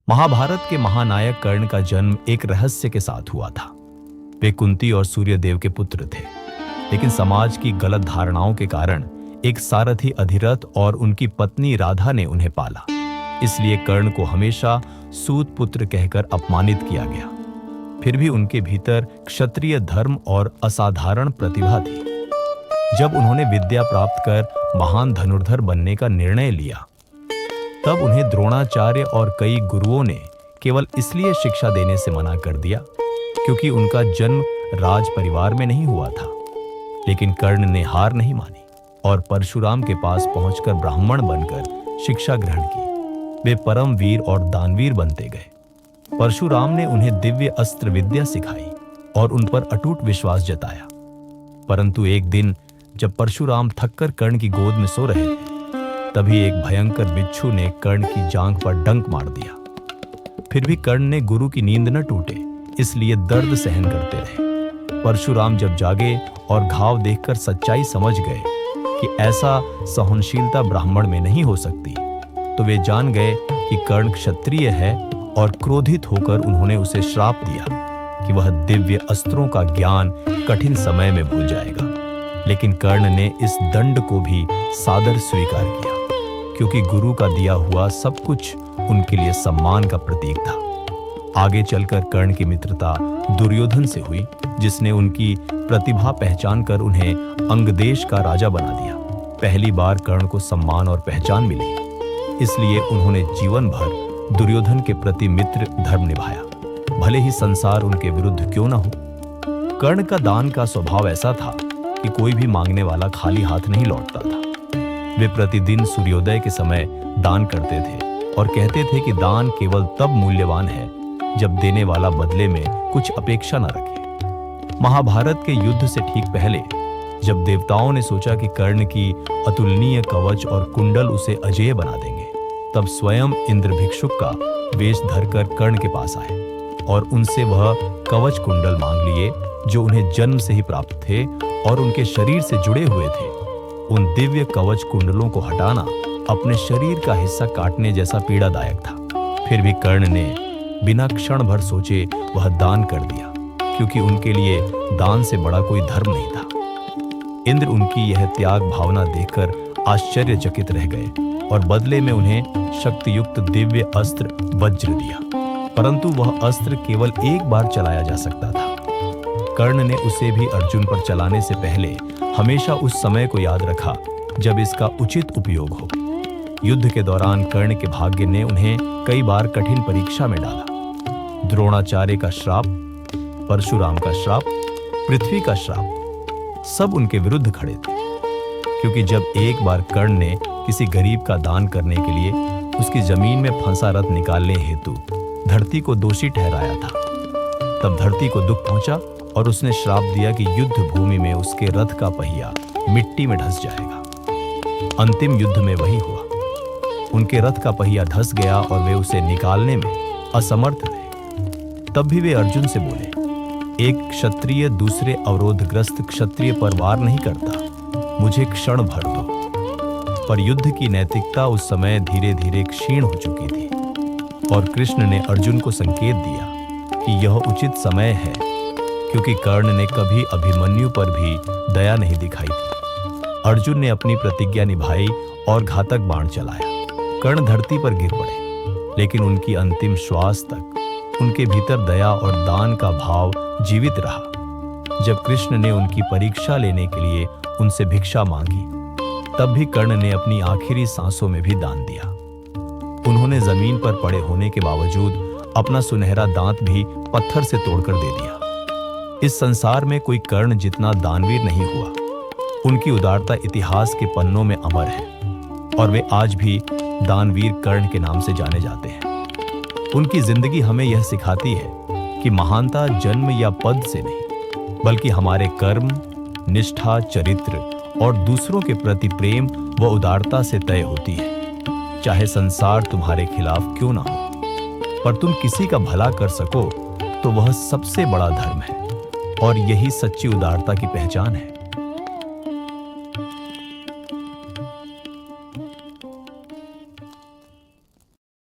महाभारत के महानायक कर्ण का जन्म एक रहस्य के साथ हुआ था। वे कुंती और सूर्यदेव के पुत्र थे, लेकिन समाज की गलत धारणाओं के कारण एक सारथी अधिरथ और उनकी पत्नी राधा ने उन्हें पाला। इसलिए कर्ण को हमेशा सूत पुत्र कहकर अपमानित किया गया। फिर भी उनके भीतर क्षत्रिय धर्म और असाधारण प्रतिभा थी। जब उन्होंने विद्या प्राप्त कर महान धनुर्धर बनने का निर्णय लिया, तब उन्हें द्रोणाचार्य और कई गुरुओं ने केवल इसलिए शिक्षा देने से मना कर दिया क्योंकि उनका जन्म राज परिवार में नहीं हुआ था। लेकिन कर्ण ने हार नहीं मानी और परशुराम के पास पहुंचकर ब्राह्मण बनकर शिक्षा ग्रहण की। वे परम वीर और दानवीर बनते गए। परशुराम ने उन्हें दिव्य अस्त्र विद्या सिखाई और उन पर अटूट विश्वास जताया। परंतु एक दिन जब परशुराम थककर कर्ण की गोद में सो रहे थे, तभी एक भयंकर बिच्छू ने कर्ण की जांघ पर डंक मार दिया। फिर भी कर्ण ने गुरु की नींद न टूटे, इसलिए दर्द सहन करते रहे। परशुराम जब जागे और घाव देखकर सच्चाई समझ गए कि ऐसा सहनशीलता ब्राह्मण में नहीं हो सकती, तो वे जान गए कि कर्ण क्षत्रिय है और क्रोधित होकर उन्होंने उसे श्राप दिया कि वह दिव्य अस्त्रों का ज्ञान कठिन समय में भूल जाएगा। लेकिन कर्ण ने इस दंड को भी सादर स्वीकार किया, क्योंकि गुरु का दिया हुआ सब कुछ उनके लिए सम्मान का प्रतीक था। आगे चलकर कर्ण की मित्रता दुर्योधन से हुई, जिसने उनकी प्रतिभा पहचान कर उन्हें अंगदेश का राजा बना दिया। पहली बार कर्ण को सम्मान और पहचान मिली, इसलिए उन्होंने जीवन भर दुर्योधन के प्रति मित्र धर्म निभाया, भले ही संसार उनके विरुद्ध क्यों न हो। कर्ण का दान का स्वभाव ऐसा था कि कोई भी मांगने वाला खाली हाथ नहीं लौटता था। वे प्रतिदिन सूर्योदय के समय दान करते थे और कहते थे कि दान केवल तब मूल्यवान है जब देने वाला बदले में कुछ अपेक्षा न रखे। महाभारत के युद्ध से ठीक पहले, जब देवताओं ने सोचा कि कर्ण की अतुलनीय कवच और कुंडल उसे अजेय बना देंगे, तब स्वयं इंद्र भिक्षुक का वेश धरकर कर्ण के पास आए और उनसे वह कवच कुंडल मांग लिए जो उन्हें जन्म से ही प्राप्त थे और उनके शरीर से जुड़े हुए थे। उन दिव्य कवच कुंडलों को हटाना अपने शरीर का हिस्सा काटने जैसा पीड़ादायक था। फिर भी कर्ण ने बिना क्षण भर सोचे वह दान कर दिया, क्योंकि उनके लिए दान से बड़ा कोई धर्म नहीं था। इंद्र उनकी यह त्याग भावना देखकर आश्चर्यचकित रह गए और बदले में उन्हें शक्तियुक्त दिव्य अस्त्र वज्र दिया। परंतु वह अस्त्र केवल एक बार चलाया जा सकता था। कर्ण ने उसे भी अर्जुन पर चलाने से पहले हमेशा उस समय को याद रखा जब इसका उचित उपयोग हो। युद्ध के दौरान कर्ण के भाग्य ने उन्हें कई बार कठिन परीक्षा में डाला। द्रोणाचार्य का श्राप, परशुराम का श्राप, पृथ्वी का श्राप, सब उनके विरुद्ध खड़े थे, क्योंकि जब एक बार कर्ण ने किसी गरीब का दान करने के लिए उसकी जमीन में फंसा रथ निकालने हेतु धरती को दोषी ठहराया था, तब धरती को दुख पहुंचा और उसने श्राप दिया कि युद्ध भूमि में उसके रथ का पहिया मिट्टी में धंस जाएगा। अंतिम युद्ध में वही हुआ। उनके रथ का पहिया धंस गया और वे उसे निकालने में असमर्थ थे। तब भी वे अर्जुन से बोले, एक क्षत्रिय दूसरे अवरोधग्रस्त क्षत्रिय पर वार नहीं करता, मुझे क्षण भर दो। पर युद्ध की नैतिकता उस समय धीरे धीरे क्षीण हो चुकी थी और कृष्ण ने अर्जुन को संकेत दिया कि यह उचित समय है, क्योंकि कर्ण ने कभी अभिमन्यु पर भी दया नहीं दिखाई थी। अर्जुन ने अपनी प्रतिज्ञा निभाई और घातक बाण चलाया। कर्ण धरती पर गिर पड़े, लेकिन उनकी अंतिम श्वास तक उनके भीतर दया और दान का भाव जीवित रहा। जब कृष्ण ने उनकी परीक्षा लेने के लिए उनसे भिक्षा मांगी, तब भी कर्ण ने अपनी आखिरी सांसों में भी दान दिया। उन्होंने जमीन पर पड़े होने के बावजूद अपना सुनहरा दांत भी पत्थर से तोड़कर दे दिया। इस संसार में कोई कर्ण जितना दानवीर नहीं हुआ। उनकी उदारता इतिहास के पन्नों में अमर है और वे आज भी दानवीर कर्ण के नाम से जाने जाते हैं। उनकी जिंदगी हमें यह सिखाती है कि महानता जन्म या पद से नहीं, बल्कि हमारे कर्म, निष्ठा, चरित्र और दूसरों के प्रति प्रेम व उदारता से तय होती है। चाहे संसार तुम्हारे खिलाफ क्यों ना हो, पर तुम किसी का भला कर सको तो वह सबसे बड़ा धर्म है और यही सच्ची उदारता की पहचान है।